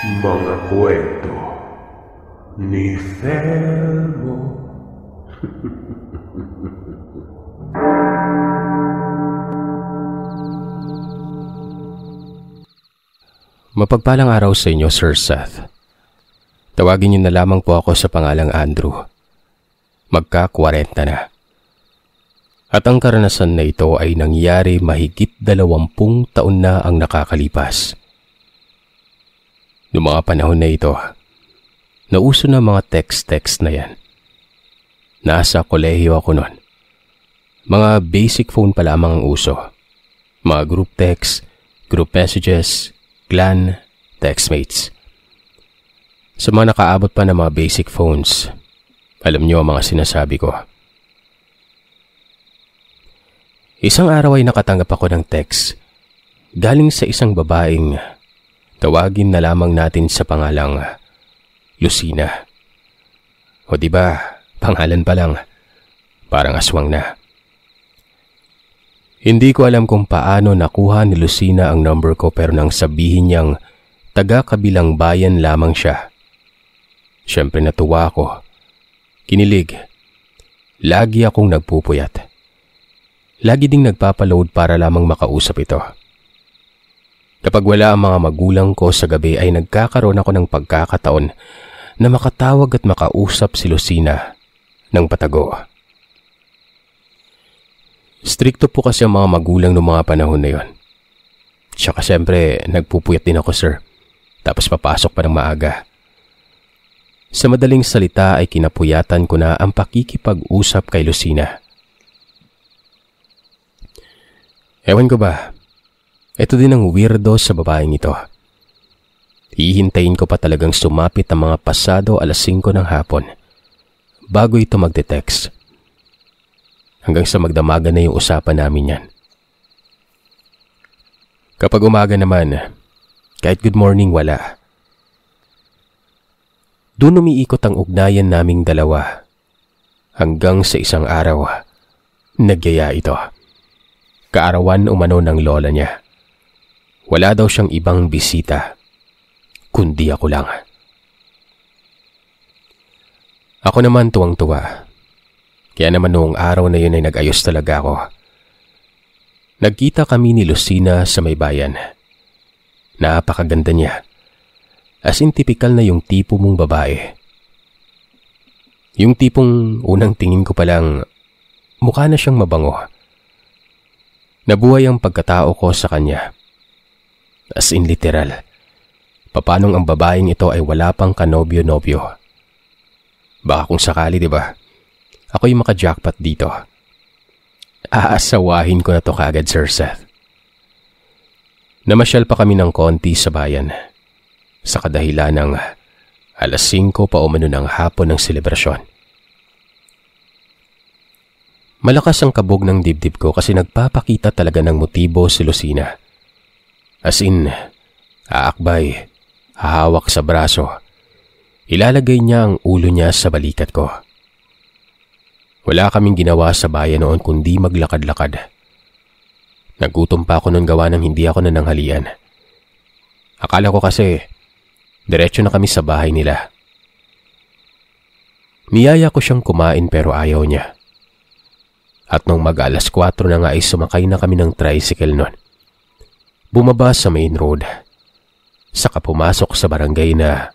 Mga kwento ni Felmo. Mapagpalang araw sa inyo, Sir Seth. Tawagin niyo na lamang po ako sa pangalang Andrew. Magka-40 na. At ang karanasan na ito ay nangyari mahigit 20 taon na ang nakakalipas. Noong mga panahon na ito, nauso na mga text-text na yan. Nasa kolehiyo ako noon. Mga basic phone pa lamang ang uso. Mga group text, group messages, clan, textmates. Sa mga nakaabot pa ng mga basic phones, alam niyo ang mga sinasabi ko. Isang araw ay nakatanggap ako ng text galing sa isang babaeng tawagin na lamang natin sa pangalang Lucina. O diba, pangalan pa lang, parang aswang na. Hindi ko alam kung paano nakuha ni Lucina ang number ko pero nang sabihin niyang taga-kabilang bayan lamang siya. Siyempre natuwa ako. Kinilig. Lagi akong nagpupuyat. Lagi ding nagpapaload para lamang makausap ito. Kapag wala ang mga magulang ko sa gabi ay nagkakaroon ako ng pagkakataon na makatawag at makausap si Lucina ng patago. Strikto po kasi ang mga magulang noong mga panahon na yon. Tsaka siyempre nagpupuyat din ako, sir. Tapos papasok pa ng maaga. Sa madaling salita ay kinapuyatan ko na ang pakikipag-usap kay Lucina. Ewan ko ba, ito din ang weirdo sa babaeng ito. Hihintayin ko pa talagang sumapit ang mga pasado 5:00 ng hapon bago ito magte-text. Hanggang sa magdamagan na yung usapan namin yan. Kapag umaga naman, kahit good morning wala. Doon umiikot ang ugnayan naming dalawa. Hanggang sa isang araw, nagyaya ito. Kaarawan umano ng lola niya. Wala daw siyang ibang bisita, kundi ako lang. Ako naman tuwang-tuwa. Kaya naman noong araw na yun ay nag-ayos talaga ako. Nagkita kami ni Lucina sa may bayan. Napakaganda niya. As in typical na yung tipo mong babae. Yung tipong unang tingin ko palang mukha na siyang mabango. Nabuhay ang pagkatao ko sa kanya. As in literal. Papanong ang babaeng ito ay wala pang kanobyo-nobyo. Baka kung sakali, di ba? Ako yung maka-jackpot dito. Aasawahin ko na to kaagad, Sir Seth. Namasyal pa kami ng konti sa bayan. Sa kadahilan ng 5:00 pa umano ng hapon ng selebrasyon. Malakas ang kabog ng dibdib ko kasi nagpapakita talaga ng motibo si Lucina. As in, aakbay, hahawak sa braso. Ilalagay niya ang ulo niya sa balikat ko. Wala kaming ginawa sa bayan noon kundi maglakad-lakad. Nagutom pa ako noon gawa ng hindi ako nananghalian. Akala ko kasi, diretso na kami sa bahay nila. Niyaya ko siyang kumain pero ayaw niya. At nung mag-4 na nga ay sumakay na kami ng tricycle noon. Bumaba sa main road. Saka pumasok sa barangay na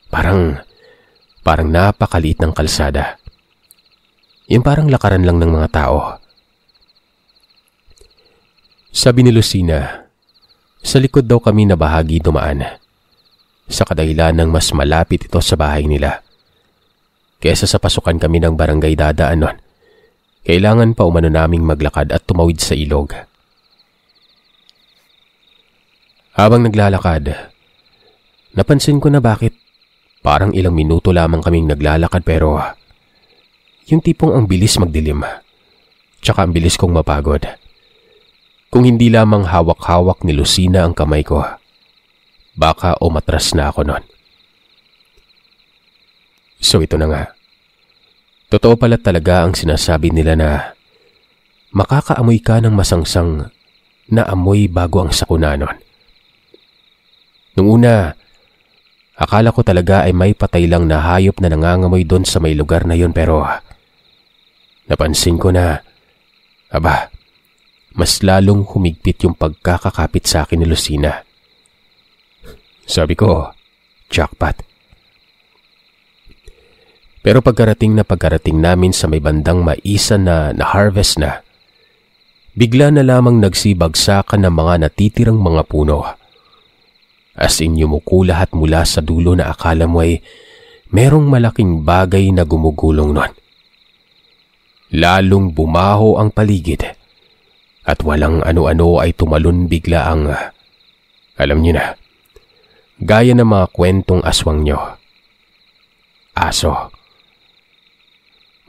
parang napakaliit ng kalsada. Yung parang lakaran lang ng mga tao. Sabi ni Lucina, sa likod daw kami na bahagi dumaan. Sa kadahilan ng mas malapit ito sa bahay nila. Kesa sa pasukan kami ng barangay dadaan nun, kailangan pa umano naming maglakad at tumawid sa ilog. Habang naglalakad, napansin ko na bakit parang ilang minuto lamang kaming naglalakad pero yung tipong ang bilis magdilim. Tsaka ang bilis kong mapagod. Kung hindi lamang hawak-hawak ni Lucina ang kamay ko, baka umatras na ako nun. So ito na nga. Totoo pala talaga ang sinasabi nila na makakaamoy ka ng masangsang na amoy bago ang sakuna nun. Nung una, Akala ko talaga ay may patay lang na hayop na nangangamoy doon sa may lugar na yun, pero napansin ko na, mas lalong humigpit yung pagkakakapit sa akin ni Lucina. Sabi ko, jackpot. Pero pagkarating namin sa may bandang maisan na na-harvest na, bigla na lamang nagsibagsakan ng mga natitirang mga puno. As in yumuko lahat mula sa dulo na akala mo ay merong malaking bagay na gumugulong nun. Lalong bumaho ang paligid at walang ano-ano ay tumalon bigla ang, alam niyo na, gaya ng mga kwentong aswang nyo. Aso.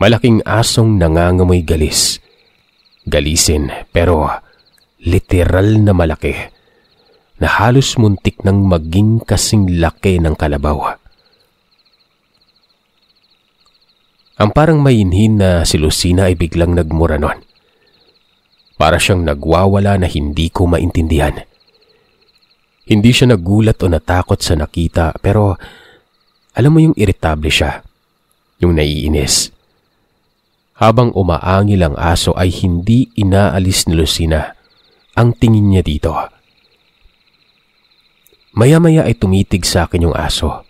Malaking asong nangangamoy galis. Galisin pero literal na malaki na halos muntik nang maging kasing laki ng kalabaw. Ang parang mainhin na si Lucina ay biglang nagmura nun. Para siyang nagwawala na hindi ko maintindihan. Hindi siya nagulat o natakot sa nakita, pero alam mo yung iritable siya, yung naiinis. Habang umaangil ang aso ay hindi inaalis ni Lucina ang tingin niya dito. Maya-maya ay tumitig sa akin yung aso.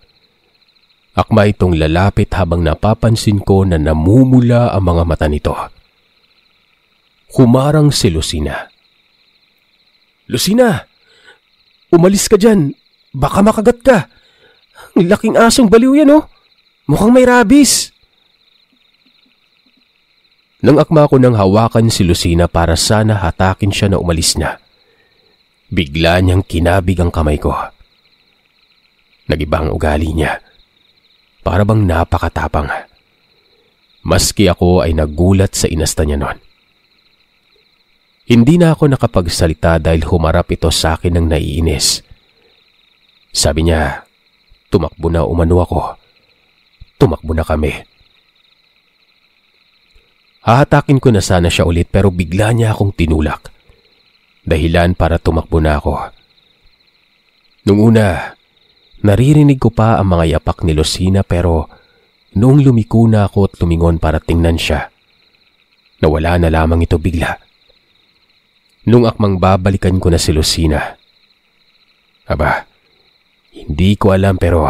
Akma itong lalapit habang napapansin ko na namumula ang mga mata nito. Humarang si Lucina. Lucina! Umalis ka dyan! Baka makagat ka! Ang laking asong baliw yan, oh! Mukhang may rabies! Nang akma ko nang hawakan si Lucina para sana hatakin siya na umalis na, bigla niyang kinabig ang kamay ko. Nagiba ang ugali niya. Para bang napakatapang. Maski ako ay nagulat sa inasta niya noon. Hindi na ako nakapagsalita dahil humarap ito sa akin ng naiinis. Sabi niya, tumakbo na umano ako. Tumakbo na kami. Hahatakin ko na sana siya ulit pero bigla niya akong tinulak. Dahilan para tumakbo na ako. Nung una, naririnig ko pa ang mga yapak ni Lucina pero noong lumiko na ako at lumingon para tingnan siya, nawala na lamang ito bigla. Nung akmang babalikan ko na si Lucina, hindi ko alam pero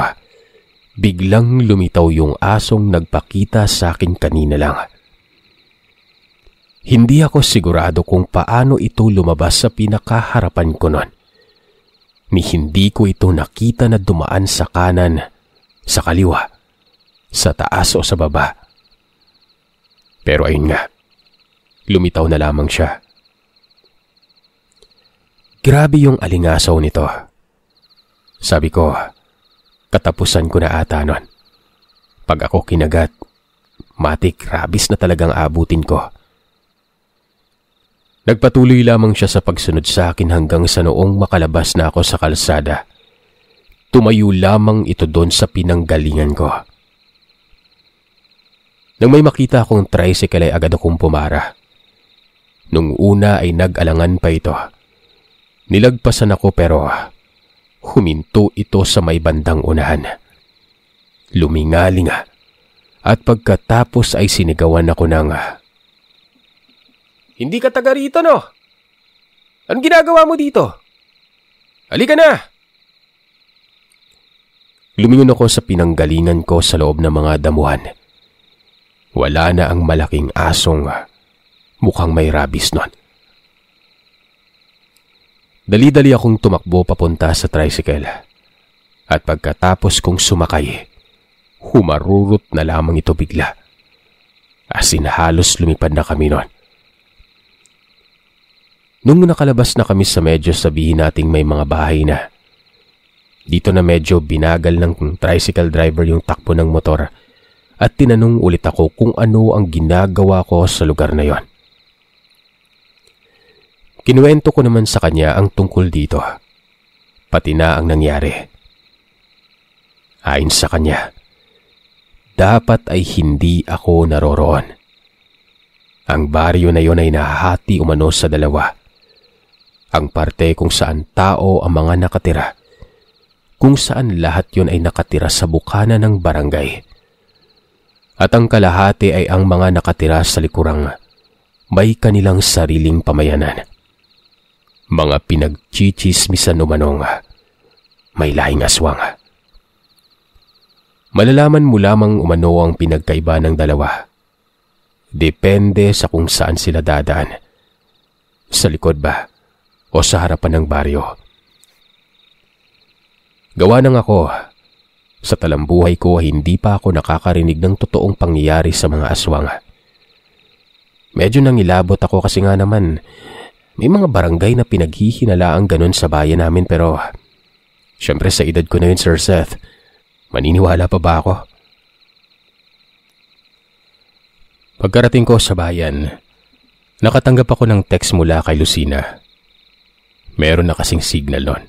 biglang lumitaw yung asong nagpakita sa akin kanina lang. Hindi ako sigurado kung paano ito lumabas sa pinakaharapan ko nun. Ni hindi ko ito nakita na dumaan sa kanan, sa kaliwa, sa taas o sa baba. Pero ayun nga, lumitaw na lamang siya. Grabe yung alingasaw nito. Sabi ko, katapusan ko na ata nun. Pag ako kinagat, matik rabies na talagang abutin ko. Nagpatuloy lamang siya sa pagsunod sa akin hanggang sa noong makalabas na ako sa kalsada. Tumayo lamang ito doon sa pinanggalingan ko. Nang may makita akong tricycle ay agad akong pumara. Nung una ay nag-alangan pa ito. Nilagpasan ako pero huminto ito sa may bandang unahan. Lumingalinga at pagkatapos ay sinigawan ako ng, "Hindi ka taga rito, no? Anong ginagawa mo dito? Halika na!" Lumingon ako sa pinanggalingan ko sa loob ng mga damuhan. Wala na ang malaking asong mukhang may rabies nun. Dali-dali akong tumakbo papunta sa tricycle. At pagkatapos kong sumakay, humarurot na lamang ito bigla. As in halos lumipad na kami nun. Nung nakalabas na kami sa medyo sabihin nating may mga bahay na, dito na medyo binagal ng tricycle driver yung takbo ng motor at tinanong ulit ako kung ano ang ginagawa ko sa lugar na yon. Kinuwento ko naman sa kanya ang tungkol dito, pati na ang nangyari. Ayon sa kanya, dapat ay hindi ako naroroon. Ang baryo na yon ay nahahati umano sa dalawa. Ang parte kung saan tao ang mga nakatira, kung saan lahat yon ay nakatira sa bukana ng barangay. At ang kalahati ay ang mga nakatira sa likurang may kanilang sariling pamayanan. Mga pinagchichismisan umanong may lahing aswang. Malalaman mo lamang umano ang pinagkaiba ng dalawa. Depende sa kung saan sila dadaan. Sa likod ba o sa harapan ng baryo? Gawa ng ako, sa talambuhay ko hindi pa ako nakakarinig ng totoong pangyayari sa mga aswang. Medyo nangilabot ako kasi nga naman may mga barangay na pinaghihinalaang ganun sa bayan namin, pero syempre sa edad ko na yun, Sir Seth, maniniwala pa ba ako? Pagkarating ko sa bayan, nakatanggap ako ng text mula kay Lucina. Meron na kasing signal nun.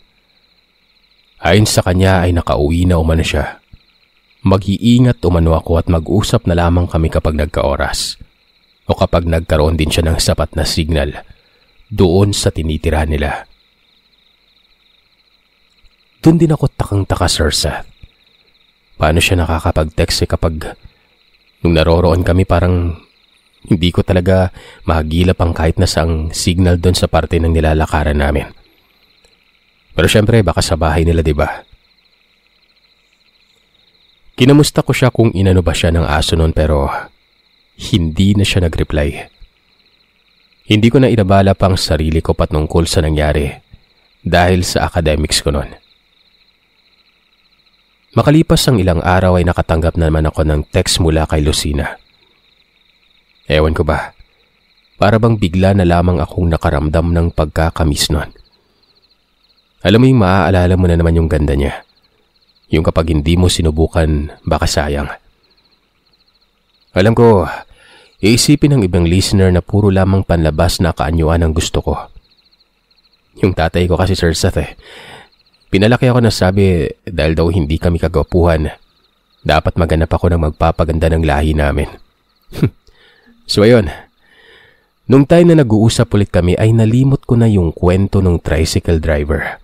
Ayon sa kanya ay nakauwi na umano siya. Mag-iingat umano ako at mag-usap na lamang kami kapag nagka-oras o kapag nagkaroon din siya ng sapat na signal doon sa tinitira nila. Doon din ako takang-taka, Sir Seth. Paano siya nakakapag-text kapag nung naroroon kami parang hindi ko talaga mahagilap ang kahit na saang signal doon sa parte ng nilalakaran namin. Pero syempre baka sa bahay nila, diba? Kinamusta ko siya kung inano ba siya ng aso noon, pero hindi na siya nag-reply. Hindi ko na inabala pang sarili ko patungkol sa nangyari dahil sa academics ko noon. Makalipas ang ilang araw ay nakatanggap naman ako ng text mula kay Lucina. Ewan ko ba, para bang bigla na lamang akong nakaramdam ng pagkakamiss noon. Alam mo yung maaalala mo na naman yung ganda niya. Yung kapag hindi mo sinubukan, baka sayang. Alam ko, iisipin ng ibang listener na puro lamang panlabas na kaanyuan ang gusto ko. Yung tatay ko kasi, Sir Seth, pinalaki ako na sabi dahil daw hindi kami kagwapuhan, dapat maganap ako ng magpapaganda ng lahi namin. So ayun, nung time na nag-uusap ulit kami ay nalimot ko na yung kwento ng tricycle driver.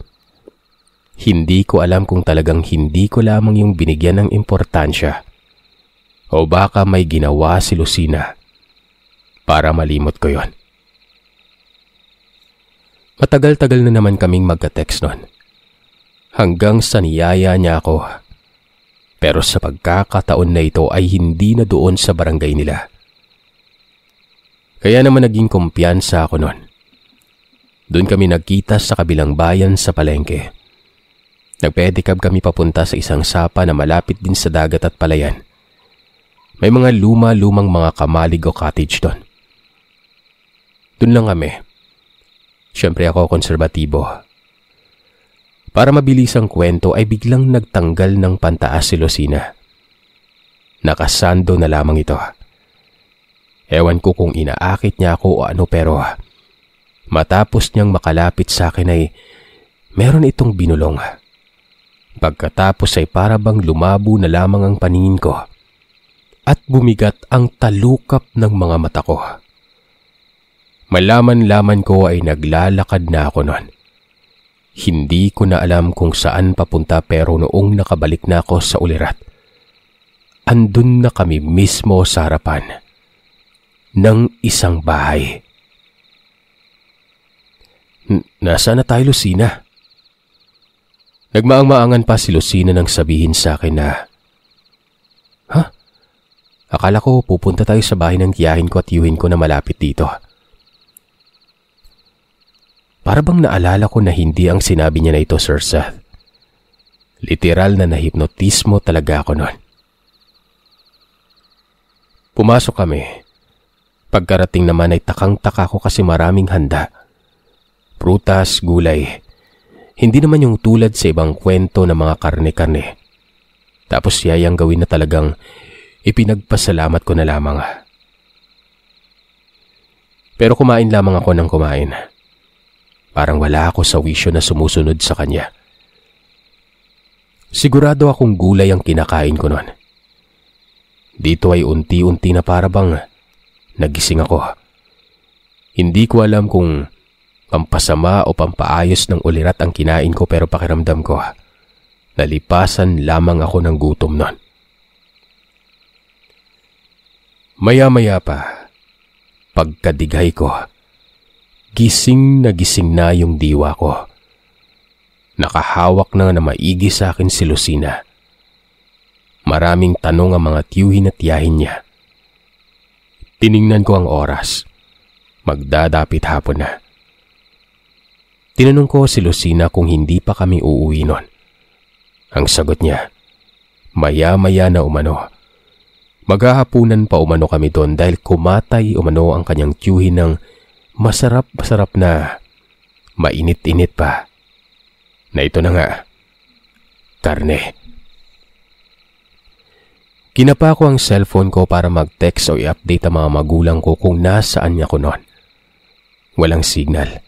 Hindi ko alam kung talagang hindi ko lamang yung binigyan ng importansya o baka may ginawa si Lucina para malimot ko yon. Matagal-tagal na naman kaming magka-text nun. Hanggang sa niyaya niya ako. Pero sa pagkakataon na ito ay hindi na doon sa barangay nila. Kaya naman naging kumpiyansa ako nun. Doon kami nagkita sa kabilang bayan sa palengke. Nagpedicab kami papunta sa isang sapa na malapit din sa dagat at palayan. May mga luma-lumang mga kamalig o cottage doon. Doon lang kami. Siyempre ako konserbatibo. Para mabilis ang kwento ay biglang nagtanggal ng pantaas si Lucina. Nakasando na lamang ito. Ewan ko kung inaakit niya ako o ano, pero matapos niyang makalapit sa akin ay meron itong binulong. Pagkatapos ay para bang lumabo na lamang ang paningin ko at bumigat ang talukap ng mga mata ko. Malaman-laman ko ay naglalakad na ako noon. Hindi ko na alam kung saan papunta, pero noong nakabalik na ako sa ulirat, andun na kami mismo sa harapan ng isang bahay. Nasaan na tayo, Lucina? Nagmaang-maangan pa si Lucina nang sabihin sa akin na, Akala ko pupunta tayo sa bahay ng tiyahin ko at tiyuhin ko na malapit dito. Para bang naalala ko na hindi ang sinabi niya na ito, Sir Seth. Literal na nahipnotismo talaga ako noon. Pumasok kami. Pagkarating naman ay takang-taka ko kasi maraming handa. Prutas, gulay. Hindi naman yung tulad sa ibang kwento na mga karne-karne. Tapos yayang gawin na talagang ipinagpasalamat ko na lamang. Pero kumain lamang ako ng kumain. Parang wala ako sa wisyo na sumusunod sa kanya. Sigurado akong gulay ang kinakain ko noon. Dito ay unti-unti na para bang nagising ako. Hindi ko alam kung pampasama o pampaayos ng ulirat ang kinain ko, pero pakiramdam ko Nalipasan lamang ako ng gutom nun. Maya-maya pa, pagkadighay ko, gising na yung diwa ko. Nakahawak na maigi sa akin si Lucina. Maraming tanong ang mga tiyuhin at tiyahin niya. Tiningnan ko ang oras. Magdadapit hapon na. Tinanong ko si Lucina kung hindi pa kami uuwi nun. Ang sagot niya, maya-maya na umano. Maghahapunan pa umano kami doon dahil kumatay umano ang kanyang tiyuhin ng masarap na mainit-init pa. Na ito na nga, karne. Kinapa ko ang cellphone ko para mag-text o i-update ang mga magulang ko kung nasaan niya ko noon. Walang signal.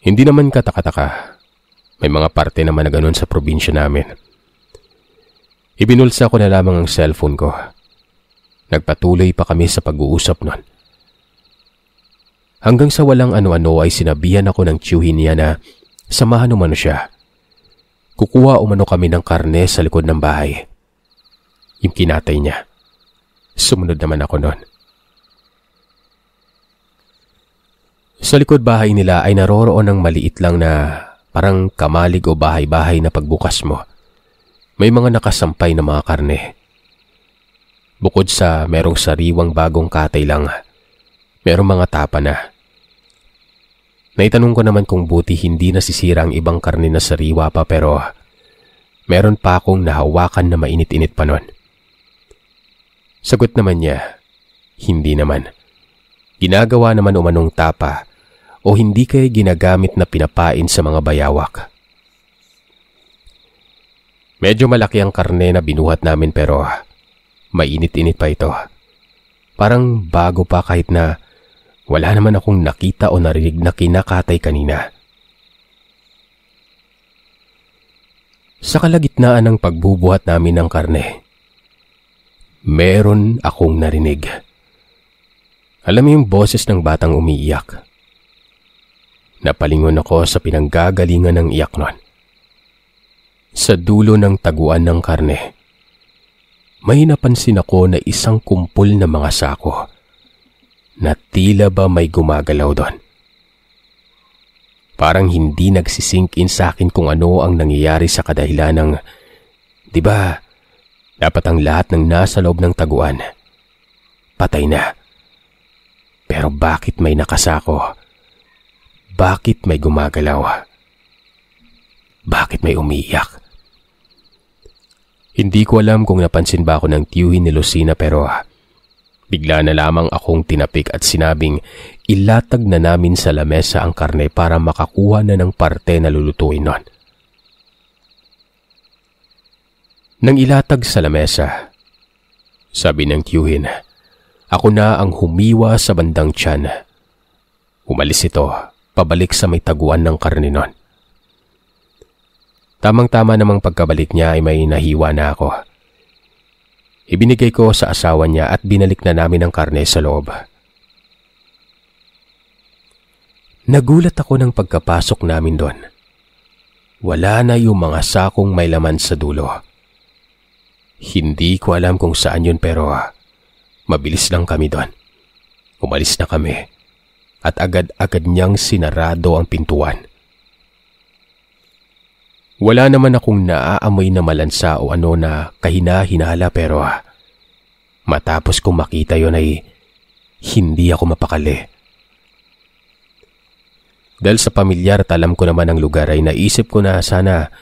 Hindi naman katakataka. May mga parte naman na ganun sa probinsya namin. Ibinulsa ko na lamang ang cellphone ko. Nagpatuloy pa kami sa pag-uusap nun. Hanggang sa walang ano-ano ay sinabihan ako ng tiyuhin niya na samahan umano siya. Kukuha umano kami ng karne sa likod ng bahay. Yung kinatay niya. Sumunod naman ako nun. Sa likod bahay nila ay naroroon ng maliit lang na parang kamalig o bahay-bahay na pagbukas mo. May mga nakasampay na mga karne. Bukod sa merong sariwang bagong katay lang, merong mga tapa na. Naitanong ko naman kung buti hindi nasisira ang ibang karne na sariwa pa pero meron pa akong nahawakan na mainit-init pa nun. Sagot naman niya, hindi naman. Ginagawa naman umanong tapa o hindi kaya ginagamit na pinapain sa mga bayawak. Medyo malaki ang karne na binuhat namin pero mainit-init pa ito. Parang bago pa kahit na wala naman akong nakita o narinig na kinakatay kanina. Sa kalagitnaan ng pagbubuhat namin ng karne, meron akong narinig. Alam mo yung boses ng batang umiiyak. Napalingon ako sa pinanggagalingan ng iyak nun. Sa dulo ng taguan ng karne, may napansin ako na isang kumpol na mga sako na tila ba may gumagalaw doon. Parang hindi nagsisink in sa akin kung ano ang nangyayari sa kadahilan ng, di ba, dapat ang lahat ng nasa loob ng taguan patay na. Pero bakit may nakasako? Bakit may gumagalaw? Bakit may umiiyak? Hindi ko alam kung napansin ba ako ng tiyuhin ni Lucina pero bigla na lamang akong tinapik at sinabing ilatag na namin sa lamesa ang karne para makakuha na ng parte na lulutuin nun. Nang ilatag sa lamesa, sabi ng tiyuhin, ako na ang humiwa sa bandang tiyan. Umalis ito, pabalik sa may taguan ng karne nun. Tamang-tama namang pagkabalik niya ay may nahiwa na ako. Ibinigay ko sa asawa niya at binalik na namin ang karne sa loob. Nagulat ako ng pagkapasok namin doon. Wala na yung mga sakong may laman sa dulo. Hindi ko alam kung saan yun pero mabilis lang kami doon. Umalis na kami at agad-agad niyang sinarado ang pintuan. Wala naman akong naaamoy na malansa o ano na kahina-hinala pero matapos kong makita yon ay hindi ako mapakali. Dahil sa pamilyar at alam ko naman ang lugar ay naisip ko na sana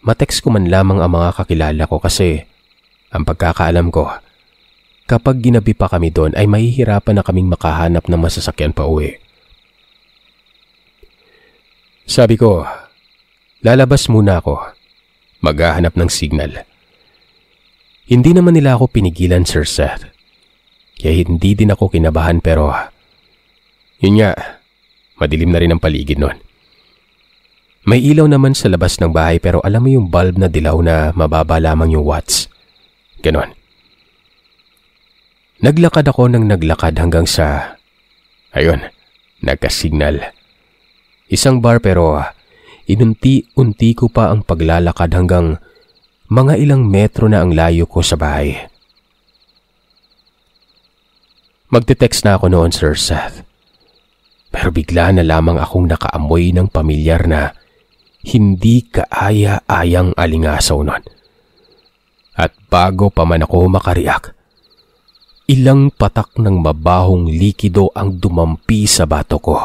matext ko man lamang ang mga kakilala ko kasi ang pagkakaalam ko kapag ginabi pa kami doon ay mahihirapan na kaming makahanap ng masasakyan pa uwi. Sabi ko, lalabas muna ako. Maghahanap ng signal. Hindi naman nila ako pinigilan, Sir Seth. Kaya hindi din ako kinabahan pero yun nga, madilim na rin ang paligid nun. May ilaw naman sa labas ng bahay pero alam mo yung bulb na dilaw na mababa lamang yung watts. Ganon. Naglakad ako ng naglakad hanggang sa, ayun, nagka-signal. Isang bar pero inunti-unti ko pa ang paglalakad hanggang mga ilang metro na ang layo ko sa bahay. Magte-text na ako noon, Sir Seth. Pero bigla na lamang akong nakaamoy ng pamilyar na hindi kaaya-ayang alingasaw nun. At bago pa man ako makariak, ilang patak ng mabahong likido ang dumampi sa bato ko.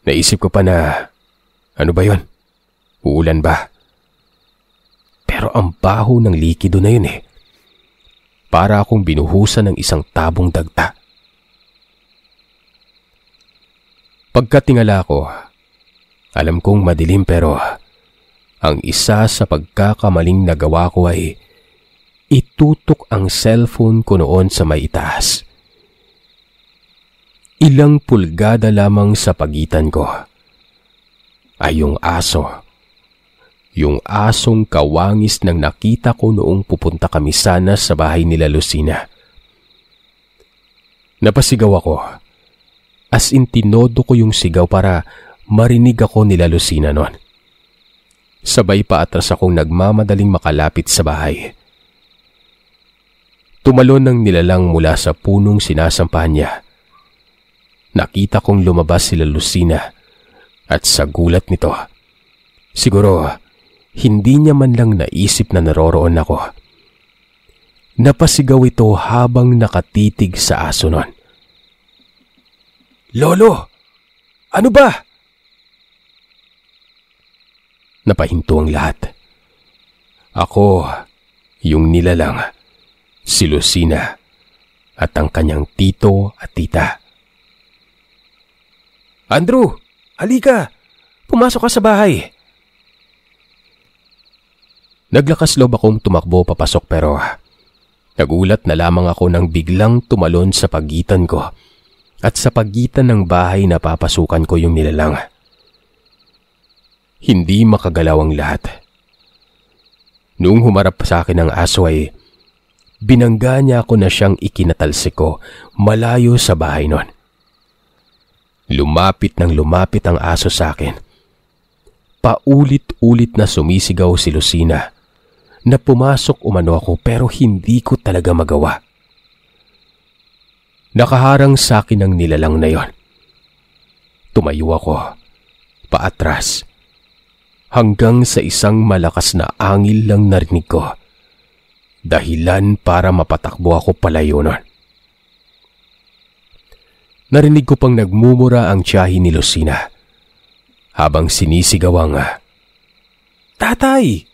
Naisip ko pa na, ano ba yun? Uulan ba? Pero ang baho ng likido na yun eh. Para akong binuhusan ng isang tabong dagta. Pagkatingala ko, alam kong madilim pero ang isa sa pagkakamaling nagawa ko ay itutok ang cellphone ko noon sa may itaas. Ilang pulgada lamang sa pagitan ko ay yung aso. Yung asong kawangis nang nakita ko noong pupunta kami sana sa bahay nila Lucina. Napasigaw ako. As in tinodo ko yung sigaw para marinig ako nila Lucina noon. Sabay pa atras akong nagmamadaling makalapit sa bahay. Tumalon ng nilalang mula sa punong sinasampahan niya. Nakita kong lumabas sila Lucina at sa gulat nito, siguro hindi niya man lang naisip na naroroon ako. Napasigaw ito habang nakatitig sa aso nun. Lolo! Ano ba? Napahinto ang lahat. Ako, yung nilalang, si Lucina at ang kanyang tito at tita. Andrew, halika! Pumasok ka sa bahay! Naglakas loob akong tumakbo papasok pero nagulat na lamang ako nang biglang tumalon sa pagitan ko at sa pagitan ng bahay na papasukan ko yung nilalang. Hindi makagalaw ang lahat. Noong humarap sa akin ang aso ay binangga niya ako na siyang ikinatalsik ko malayo sa bahay nun. Lumapit ng lumapit ang aso sa akin. Paulit-ulit na sumisigaw si Lucina na pumasok umano ako pero hindi ko talaga magawa. Nakaharang sa akin ang nilalang na yon. Tumayo ako, paatras, hanggang sa isang malakas na angil lang narinig ko. Dahilan para mapatakbo ako palayo nun. Narinig ko pang nagmumura ang tiyahin ni Lucina habang sinisigaw ang, "Tatay!"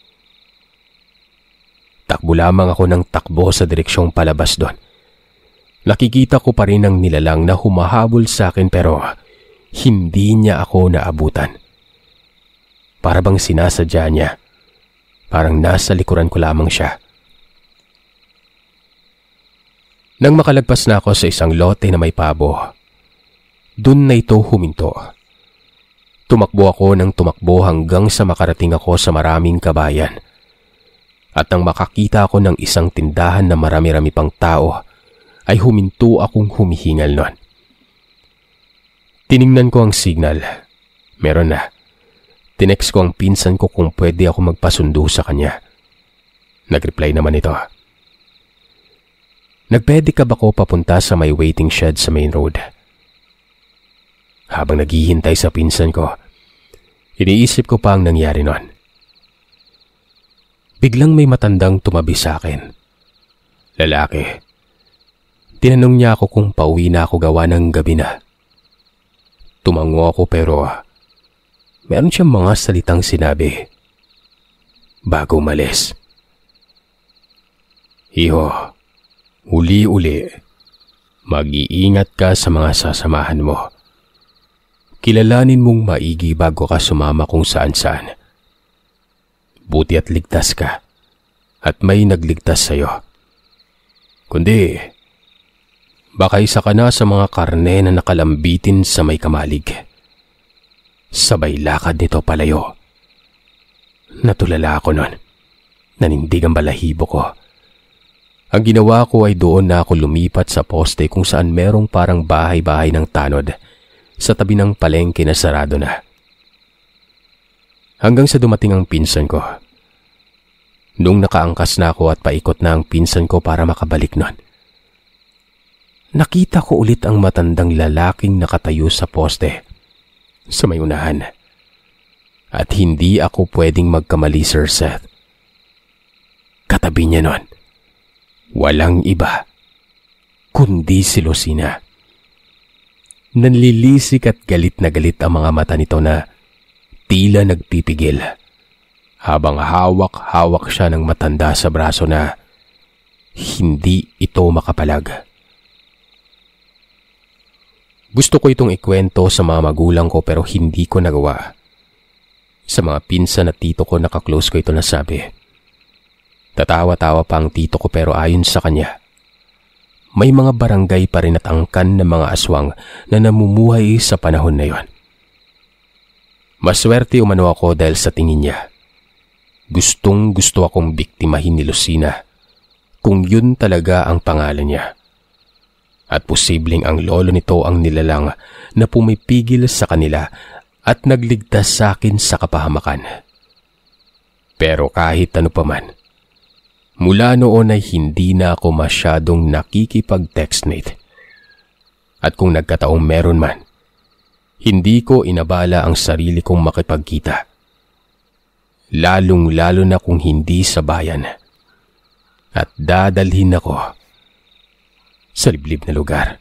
Takbo lamang ako ng takbo sa direksyong palabas doon. Nakikita ko pa rin ang nilalang na humahabol sa akin pero hindi niya ako naabutan. Para bang sinasadya niya. Parang nasa likuran ko lamang siya. Nang makalagpas na ako sa isang lote na may pabo, dun na ito huminto. Tumakbo ako ng tumakbo hanggang sa makarating ako sa maraming kabayan. At nang makakita ako ng isang tindahan na marami-rami pang tao, ay huminto akong humihingal nun. Tiningnan ko ang signal. Meron na. Tinext ko ang pinsan ko kung pwede ako magpasundo sa kanya. Nag-reply naman ito. Nagpwede ka ba ko papunta sa may waiting shed sa main road? Habang naghihintay sa pinsan ko, iniisip ko pa ang nangyari nun. Biglang may matandang tumabi sa akin. Lalaki. Tinanong niya ako kung pauwi na ako gawa ng gabi na. Tumango ako pero meron siyang mga salitang sinabi bago umalis. Iho, uli-uli, mag-iingat ka sa mga sasamahan mo. Kilalanin mong maigi bago ka sumama kung saan-saan. Buti at ligtas ka at may nagligtas sa'yo. Kundi, baka isa ka na sa mga karne na nakalambitin sa may kamalig. Sabay lakad nito palayo. Natulala ako nun. Nanindig ang balahibo ko. Ang ginawa ko ay doon na ako lumipat sa poste kung saan merong parang bahay-bahay ng tanod sa tabi ng palengke na sarado na. Hanggang sa dumating ang pinsan ko. Nung nakaangkas na ako at paikot na ang pinsan ko para makabalik nun, nakita ko ulit ang matandang lalaking nakatayo sa poste sa may unahan. At hindi ako pwedeng magkamali, Sir Seth. Katabi niya nun, walang iba kundi si Lucina. Nanlilisik at galit na galit ang mga mata nito na tila nagpipigil habang hawak-hawak siya ng matanda sa braso na hindi ito makapalag. Gusto ko itong ikwento sa mga magulang ko pero hindi ko nagawa. Sa mga pinsan at tito ko nakaklose ko ito nasabi. Tatawa-tawa pa ang tito ko pero ayon sa kanya, may mga barangay pa rin at angkan ng mga aswang na namumuhay sa panahon na yon. Maswerte umano ako dahil sa tingin niya, gustong gusto akong biktimahin ni Lucina kung yun talaga ang pangalan niya. At posibleng ang lolo nito ang nilalang na pumipigil sa kanila at nagligtas sa akin sa kapahamakan. Pero kahit ano pa man, mula noon ay hindi na ako masyadong nakikipag-textmate. At kung nagkataong meron man, hindi ko inabala ang sarili kong makipagkita. Lalong-lalo na kung hindi sa bayan. At dadalhin ako sa liblib na lugar.